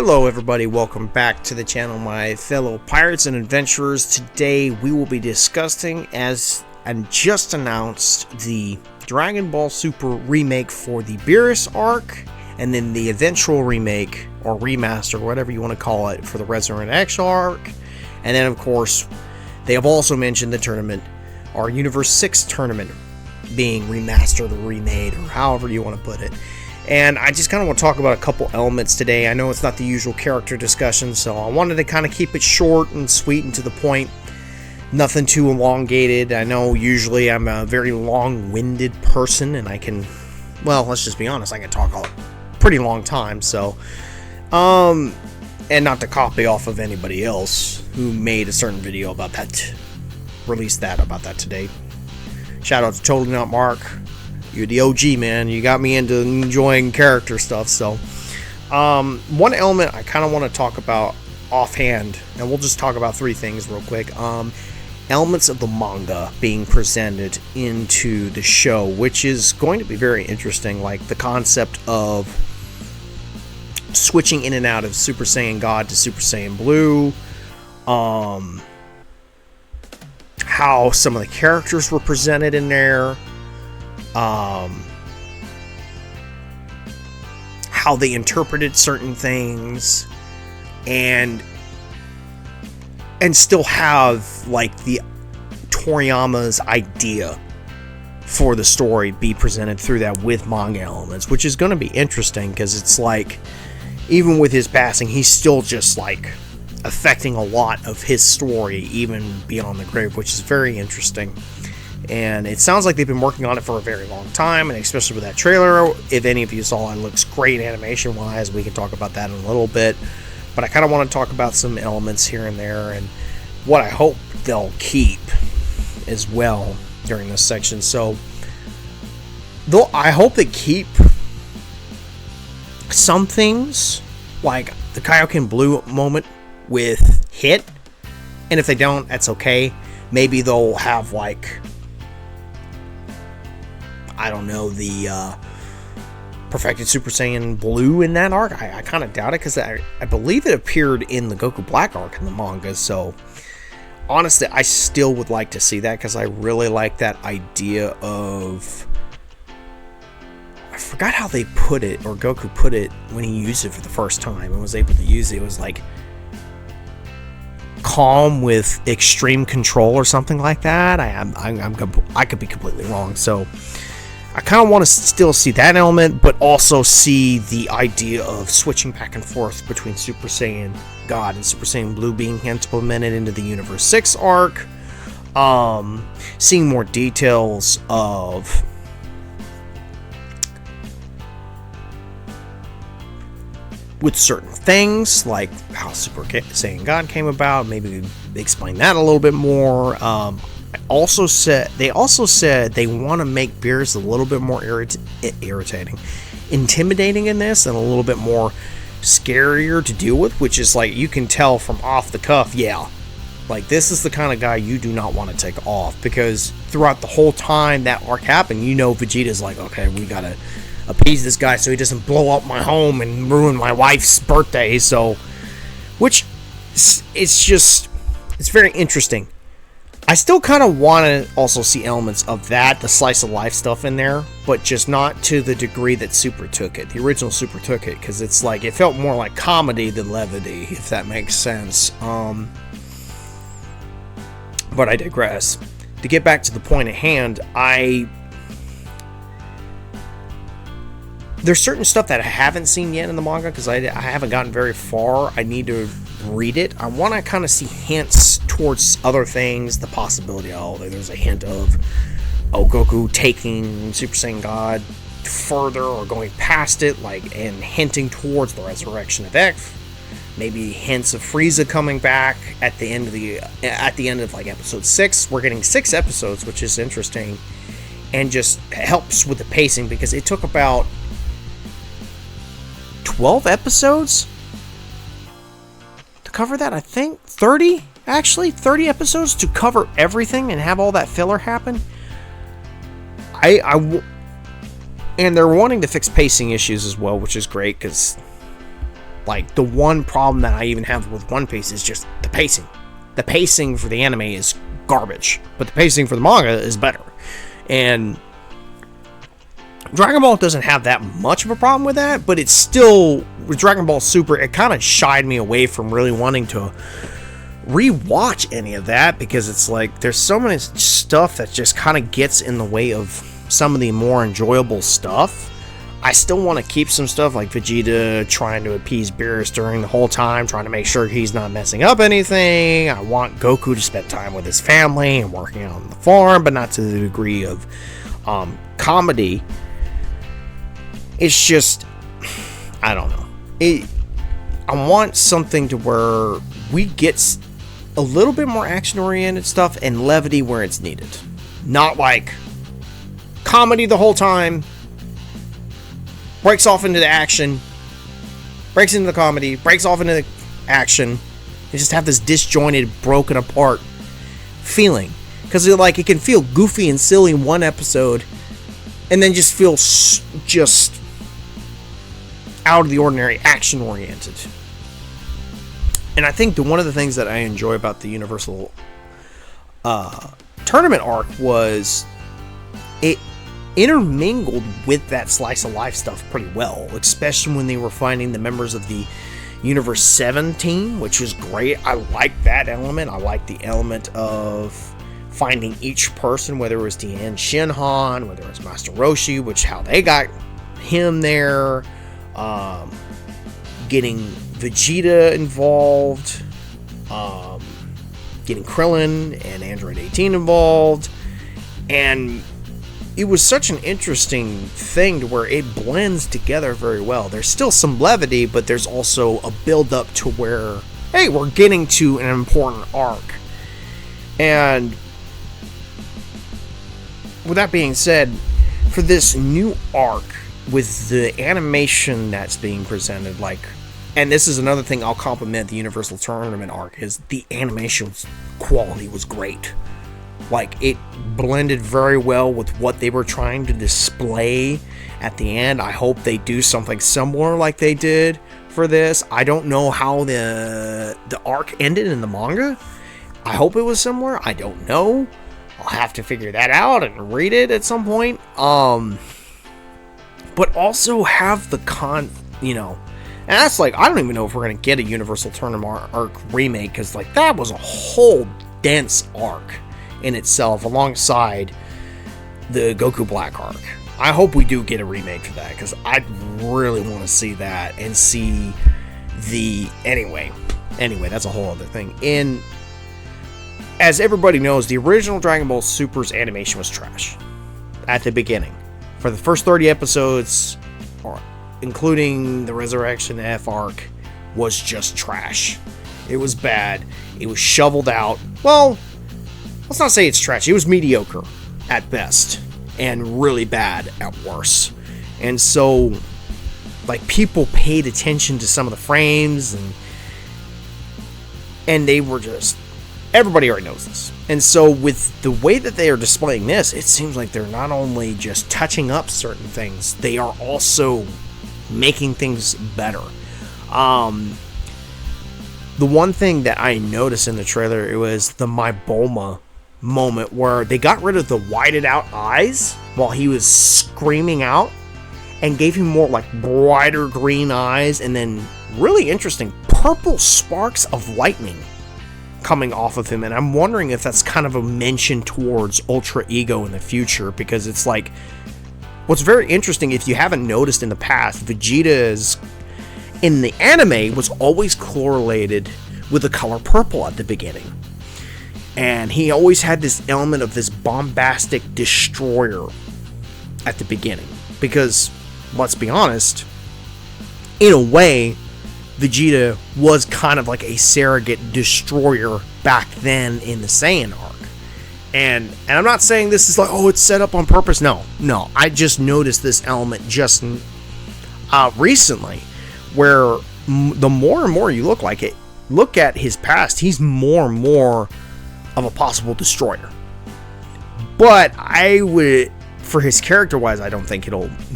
Hello everybody, welcome back to the channel, my fellow pirates and adventurers. Today we will be discussing, as just announced, the Dragon Ball Super remake for the Beerus arc, and then the eventual remake, or remaster, whatever you want to call it, for the Resurrection arc. And then of course, they have also mentioned the tournament, our Universe 6 tournament, being remastered or remade, or however you want to put it. And I just kind of want to talk about a couple elements today. I know it's not the usual character discussion, so I wanted to kind of keep it short and sweet and to the point. Nothing too elongated. I know usually I'm a very long-winded person, and I can, well, let's just be honest, I can talk a pretty long time, so. And not to copy off of anybody else who made a certain video about that, released that about that today. Shout out to Totally Not Mark. You're the OG, man. You got me into enjoying character stuff. So, one element I kind of want to talk about offhand, and we'll just talk about three things real quick. Elements of the manga being presented into the show, which is going to be very interesting. Like the concept of switching in and out of Super Saiyan God to Super Saiyan Blue. How some of the characters were presented in there. How they interpreted certain things, and still have like the Toriyama's idea for the story be presented through that with manga elements, which is going to be interesting because it's like, even with his passing, he's still just like affecting a lot of his story even beyond the grave, which is very interesting. And it sounds like they've been working on it for a very long time, and especially with that trailer, if any of you saw it, looks great animation-wise. We can talk about that in a little bit. But I kind of want to talk about some elements here and there, and what I hope they'll keep as well during this section. So, though I hope they keep some things, like the Kaioken Blue moment with Hit. And if they don't, that's okay. Maybe they'll have like, I don't know, the Perfected Super Saiyan Blue in that arc. I kind of doubt it, because I believe it appeared in the Goku Black arc in the manga. So, honestly, I still would like to see that, because I really like that idea of, I forgot how they put it, or Goku put it when he used it for the first time and was able to use it. It was like calm with extreme control or something like that. I could be completely wrong. So I kind of want to still see that element, but also see the idea of switching back and forth between Super Saiyan God and Super Saiyan Blue being implemented into the Universe 6 arc. Seeing more details of with certain things, like how Super Saiyan God came about. Maybe explain that a little bit more. They also said they want to make Beerus a little bit more irritating, intimidating in this, and a little bit more scarier to deal with, which is like, you can tell from off the cuff, yeah, like this is the kind of guy you do not want to take off, because throughout the whole time that arc happened, you know Vegeta's like, okay, we gotta appease this guy so he doesn't blow up my home and ruin my wife's birthday. So, which it's very interesting. I still kind of want to also see elements of that, the slice of life stuff in there, but just not to the degree that Super took it. The original Super took it, because it's like, it felt more like comedy than levity, if that makes sense. But I digress. To get back to the point at hand, there's certain stuff that I haven't seen yet in the manga, because I haven't gotten very far. I need to read it. I want to kind of see hints towards other things, the possibility, there's a hint of Goku taking Super Saiyan God further or going past it, like, and hinting towards the resurrection of X. Maybe hints of Frieza coming back at the end of like episode 6. We're getting 6 episodes, which is interesting, and just helps with the pacing, because it took about 12 episodes to cover that. I think 30 episodes to cover everything and have all that filler happen. And they're wanting to fix pacing issues as well, which is great, because Like, the one problem that I even have with One Piece is just the pacing. The pacing for the anime is garbage, but the pacing for the manga is better. And Dragon Ball doesn't have that much of a problem with that, but it's still, with Dragon Ball Super, it kind of shied me away from really wanting to rewatch any of that, because it's like there's so much stuff that just kind of gets in the way of some of the more enjoyable stuff. I still want to keep some stuff like Vegeta trying to appease Beerus during the whole time, trying to make sure he's not messing up anything. I want Goku to spend time with his family and working on the farm, but not to the degree of comedy. It's just, I don't know. I want something to where we get a little bit more action-oriented stuff and levity where it's needed. Not like comedy the whole time, breaks off into the action, breaks into the comedy, breaks off into the action. You just have this disjointed, broken apart feeling. Because like it can feel goofy and silly in one episode, and then just feel just out of the ordinary, action oriented. And I think one of the things that I enjoy about the Universal tournament arc was it intermingled with that slice of life stuff pretty well, especially when they were finding the members of the Universe 7 team, which was great. I like that element. I like the element of finding each person, whether it was Tien Shinhan, whether it was Master Roshi, which how they got him there, getting Vegeta involved, getting Krillin and Android 18 involved, and it was such an interesting thing to where it blends together very well. There's still some levity, but there's also a build up to where, hey, we're getting to an important arc. And with that being said, for this new arc, with the animation that's being presented, like, and this is another thing I'll compliment the Universal Tournament arc, is the animation quality was great. Like, it blended very well with what they were trying to display at the end. I hope they do something similar like they did for this. I don't know how the arc ended in the manga. I hope it was similar. I don't know. I'll have to figure that out and read it at some point. But also have the and that's like, I don't even know if we're going to get a Universal Tournament arc remake, because like that was a whole dense arc in itself alongside the Goku Black arc. I hope we do get a remake for that, because I really want to see that and see the anyway that's a whole other thing. And as everybody knows, the original Dragon Ball Super's animation was trash at the beginning. For the first 30 episodes, including the Resurrection F arc, was just trash. It was bad. It was shoveled out. Well, let's not say it's trash. It was mediocre at best and really bad at worst. And so, like, people paid attention to some of the frames, and they were just, everybody already knows this. And so with the way that they are displaying this, it seems like they're not only just touching up certain things, they are also making things better. The one thing that I noticed in the trailer, it was the My Bulma moment where they got rid of the whited out eyes while he was screaming out and gave him more like brighter green eyes, and then really interesting purple sparks of lightning coming off of him. And I'm wondering if that's kind of a mention towards Ultra Ego in the future, because it's like, what's very interesting, if you haven't noticed in the past, Vegeta's in the anime was always correlated with the color purple at the beginning. And he always had this element of this bombastic destroyer at the beginning. Because, let's be honest, in a way, Vegeta was kind of like a surrogate destroyer back then in the Saiyan arc. And I'm not saying this is like, oh, it's set up on purpose. No, I just noticed this element just recently, where the more and more you look at his past, he's more and more of a possible destroyer. But I would, for his character wise, I don't think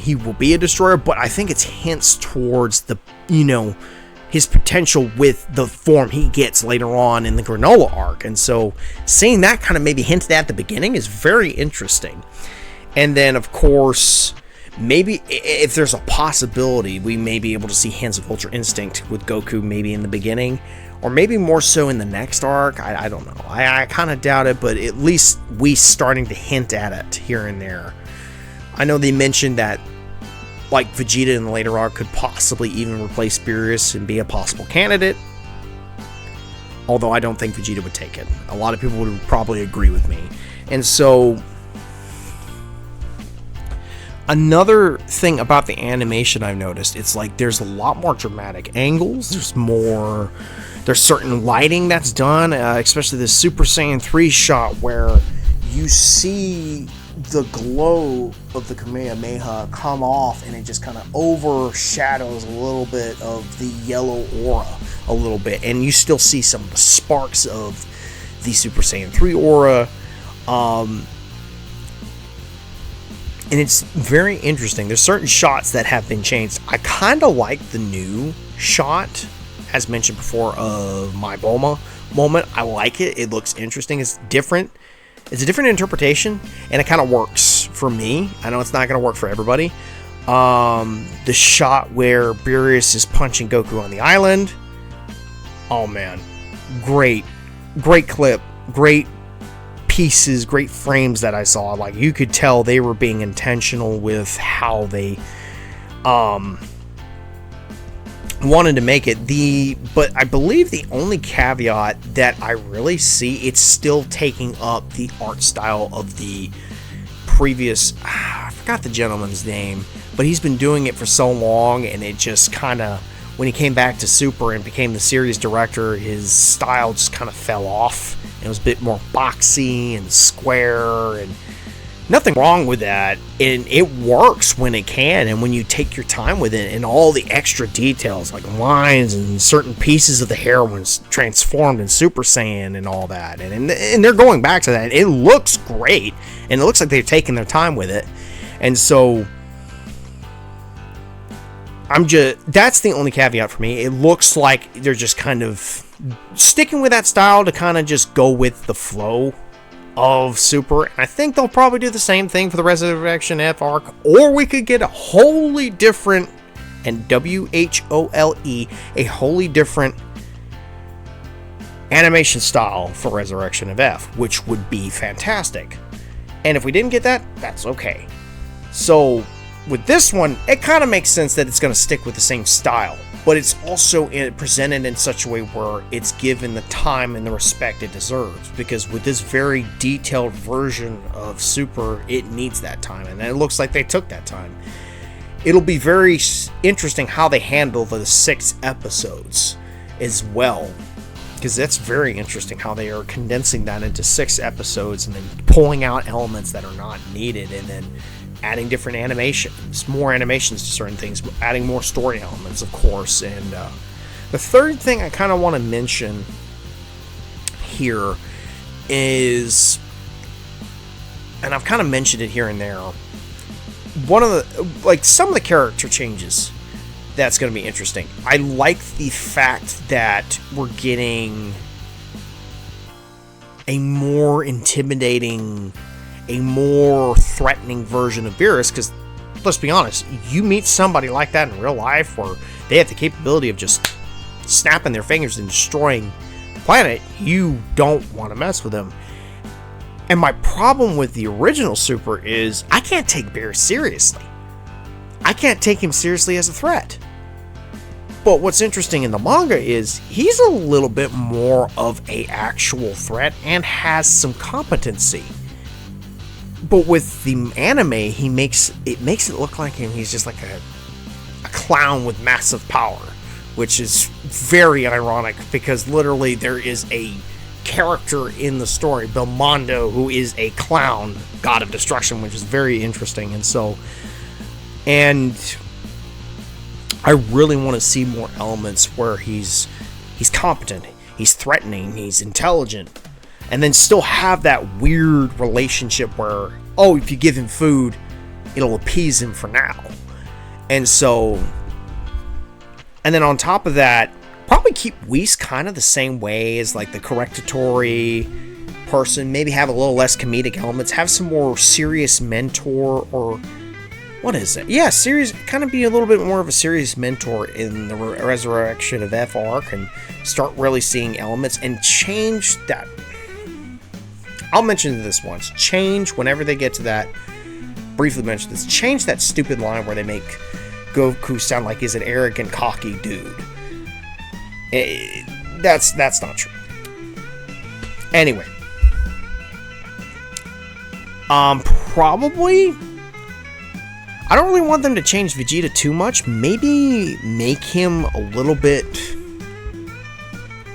he will be a destroyer, but I think it's hints towards the, his potential with the form he gets later on in the Granola arc. And so seeing that kind of maybe hinted at the beginning is very interesting. And then, of course, maybe if there's a possibility, we may be able to see hints of Ultra Instinct with Goku maybe in the beginning, or maybe more so in the next arc. I don't know. I kind of doubt it, but at least we starting to hint at it here and there. I know they mentioned that like Vegeta in the later arc could possibly even replace Beerus and be a possible candidate. Although I don't think Vegeta would take it. A lot of people would probably agree with me. And so another thing about the animation I've noticed, it's like there's a lot more dramatic angles. There's certain lighting that's done, especially the Super Saiyan 3 shot where you see the glow of the Kamehameha come off and it just kind of overshadows a little bit of the yellow aura a little bit, and you still see some of the sparks of the Super Saiyan 3 aura, and it's very interesting. There's certain shots that have been changed. I kind of like the new shot, as mentioned before, of My Bulma moment. I like it. It looks interesting. It's different. It's a different interpretation, and it kind of works for me. I know it's not going to work for everybody. The shot where Beerus is punching Goku on the island. Oh, man. Great clip. Great pieces, great frames that I saw. Like, you could tell they were being intentional with how they wanted to make it. But I believe the only caveat that I really see, it's still taking up the art style of the previous, I forgot the gentleman's name, but he's been doing it for so long, and it just kind of, when he came back to Super and became the series director, his style just kind of fell off. It was a bit more boxy and square, and nothing wrong with that, and it works when it can, and when you take your time with it, and all the extra details like lines and certain pieces of the hair when it's transformed in Super Saiyan and all that, and they're going back to that. It looks great, and it looks like they've taken their time with it, and so that's the only caveat for me. It looks like they're just kind of sticking with that style to kind of just go with the flow of Super, and I think they'll probably do the same thing for the Resurrection F arc, or we could get a wholly different, and WHOLE, a wholly different animation style for Resurrection of F, which would be fantastic. And if we didn't get that, that's okay. So with this one, it kind of makes sense that it's going to stick with the same style, but it's also presented in such a way where it's given the time and the respect it deserves, because with this very detailed version of Super, it needs that time, and it looks like they took that time. It'll be very interesting how they handle the 6 episodes as well, because that's very interesting how they are condensing that into 6 episodes and then pulling out elements that are not needed, and then adding different animations, more animations to certain things, adding more story elements, of course. And the third thing I kind of want to mention here is, and I've kind of mentioned it here and there, some of the character changes that's going to be interesting. I like the fact that we're getting a more intimidating, a more threatening version of Beerus, because let's be honest, you meet somebody like that in real life where they have the capability of just snapping their fingers and destroying the planet, you don't want to mess with them. And my problem with the original Super is I can't take Beerus seriously. I can't take him seriously as a threat. But what's interesting in the manga is he's a little bit more of a actual threat and has some competency. But with the anime, he makes it look like he's just like a clown with massive power, which is very ironic, because literally there is a character in the story, Belmondo, who is a clown god of destruction, which is very interesting. And I really want to see more elements where he's competent, he's threatening, he's intelligent, and then still have that weird relationship where, oh, if you give him food, it'll appease him for now. And then on top of that, Probably keep Whis kind of the same way as like the correctatory person. Maybe have a little less comedic elements. Have some more serious mentor, or what is it? Yeah, serious. Kind of be a little bit more of a serious mentor in the Resurrection of F arc, and start really seeing elements and change that. I'll mention this once. Change whenever they get to that. Briefly mention this. Change that stupid line where they make Goku sound like he's an arrogant, cocky dude. That's not true. Anyway, probably I don't really want them to change Vegeta too much. Maybe make him a little bit.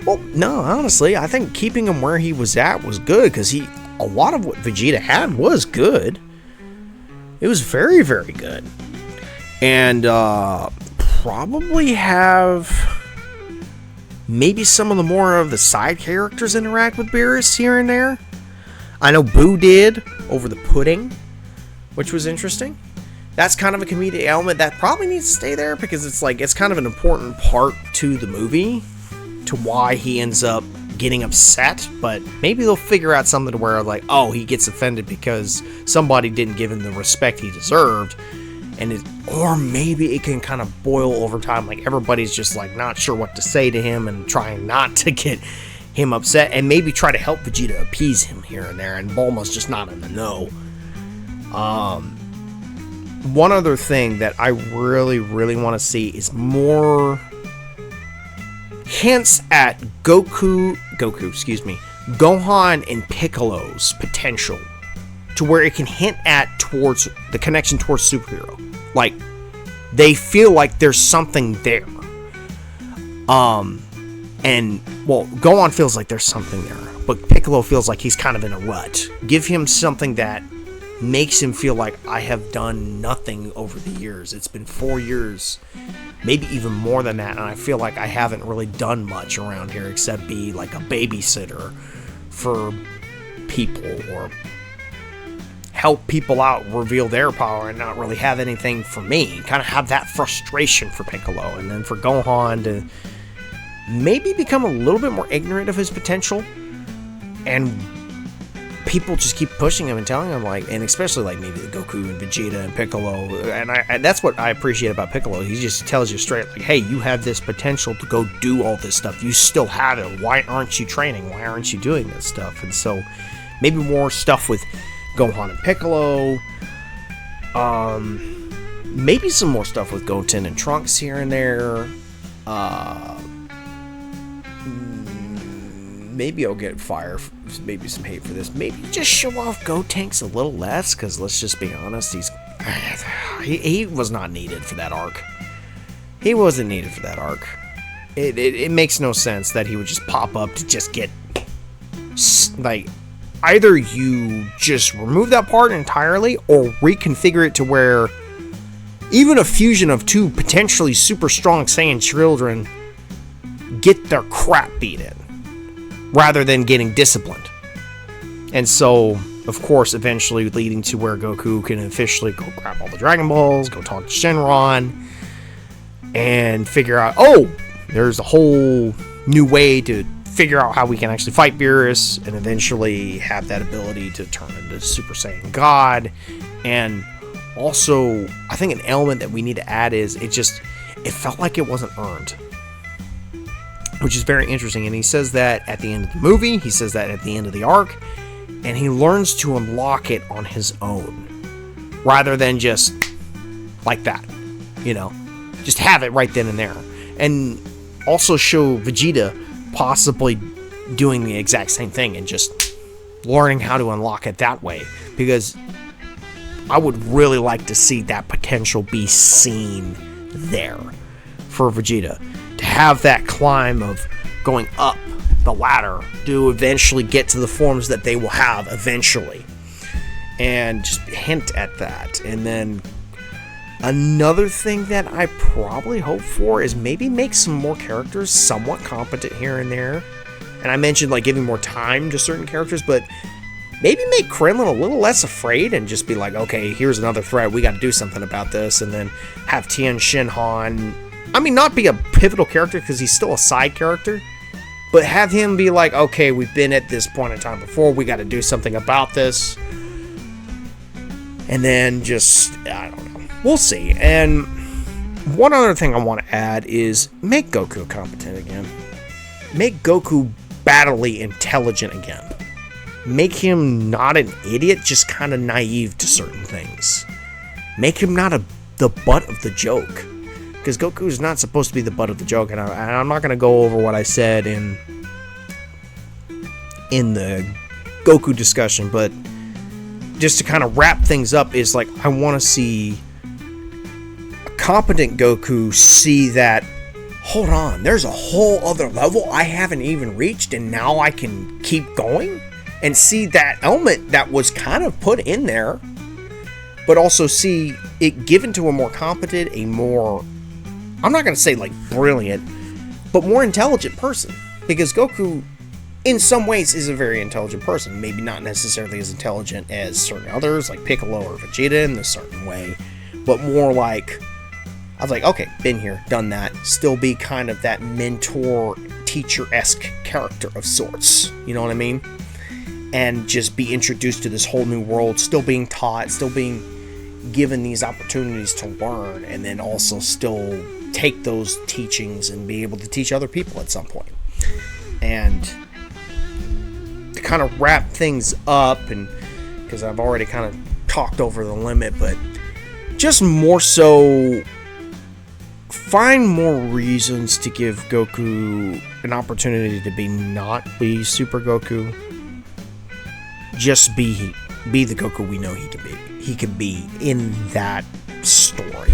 Well, no, honestly, I think keeping him where he was at was good, because a lot of what Vegeta had was good. It was very, very good, and probably have. Maybe some of the more of the side characters interact with Beerus here and there. I know Boo did over the pudding, which was interesting. That's kind of a comedic element that probably needs to stay there, because it's kind of an important part to the movie, to why he ends up getting upset. But maybe they'll figure out something to where like, oh, he gets offended because somebody didn't give him the respect he deserved. Or maybe it can kind of boil over time, like everybody's just like not sure what to say to him and trying not to get him upset, and maybe try to help Vegeta appease him here and there, and Bulma's just not in the know. One other thing that I really, really want to see is more hints at Gohan and Piccolo's potential, to where it can hint at towards the connection towards superhero. Like, they feel like there's something there. And, well, Gohan feels like there's something there, but Piccolo feels like he's kind of in a rut. Give him something that makes him feel like, I have done nothing over the years. It's been 4 years, maybe even more than that, and I feel like I haven't really done much around here except be like a babysitter for people, or help people out reveal their power, and not really have anything for me. Kind of have that frustration for Piccolo, and then for Gohan to maybe become a little bit more ignorant of his potential, and people just keep pushing him and telling him, like, and especially like maybe the Goku and Vegeta and Piccolo, and that's what I appreciate about Piccolo. He just tells you straight, like, hey, you have this potential to go do all this stuff. You still have it. Why aren't you training? Why aren't you doing this stuff? And so maybe more stuff with Gohan and Piccolo. Maybe some more stuff with Goten and Trunks here and there. Maybe I'll get maybe some hate for this. Maybe just show off Gotenks a little less, because let's just be honest, he was not needed for that arc. He wasn't needed for that arc. It makes no sense that he would just pop up to just get, like, either you just remove that part entirely, or reconfigure it to where even a fusion of two potentially super strong Saiyan children get their crap beat in, rather than getting disciplined. And so, of course, eventually leading to where Goku can officially go grab all the Dragon Balls, go talk to Shenron, and figure out, oh, there's a whole new way to figure out how we can actually fight Beerus, and eventually have that ability to turn into Super Saiyan God. And also, I think an element that we need to add is, it felt like it wasn't earned, which is very interesting. And he says that at the end of the movie, he says that at the end of the arc, and he learns to unlock it on his own, rather than just like that, just have it right then and there. And also show Vegeta possibly doing the exact same thing and just learning how to unlock it that way, because I would really like to see that potential be seen there for Vegeta, to have that climb of going up the ladder to eventually get to the forms that they will have eventually, and just hint at that. And then another thing that I probably hope for is maybe make some more characters somewhat competent here and there. And I mentioned like giving more time to certain characters, but maybe make Krillin a little less afraid and just be like, okay, here's another threat, we got to do something about this. And then have Tien Shinhan I mean, not be a pivotal character because he's still a side character, but have him be like, okay, we've been at this point in time before, we got to do something about this. And then just, I don't know, we'll see. And one other thing I want to add is make Goku competent again. Make Goku battly intelligent again. Make him not an idiot, just kind of naive to certain things. Make him not the butt of the joke. Because Goku's not supposed to be the butt of the joke. And I'm not going to go over what I said in the Goku discussion, but just to kind of wrap things up is like, I want to see a competent Goku see that, hold on, there's a whole other level I haven't even reached, and now I can keep going, and see that element that was kind of put in there, but also see it given to a more competent, a more, I'm not going to say like brilliant, but more intelligent person. Because Goku, in some ways, is a very intelligent person. Maybe not necessarily as intelligent as certain others, like Piccolo or Vegeta in a certain way, but more like, I was like, okay, been here, done that. Still be kind of that mentor, teacher-esque character of sorts. You know what I mean? And just be introduced to this whole new world, still being taught, still being given these opportunities to learn, and then also still take those teachings and be able to teach other people at some point. And to kind of wrap things up, and because I've already kind of talked over the limit, but just more so, find more reasons to give Goku an opportunity to be Super Goku. Just be the Goku we know he can be. He can be in that story.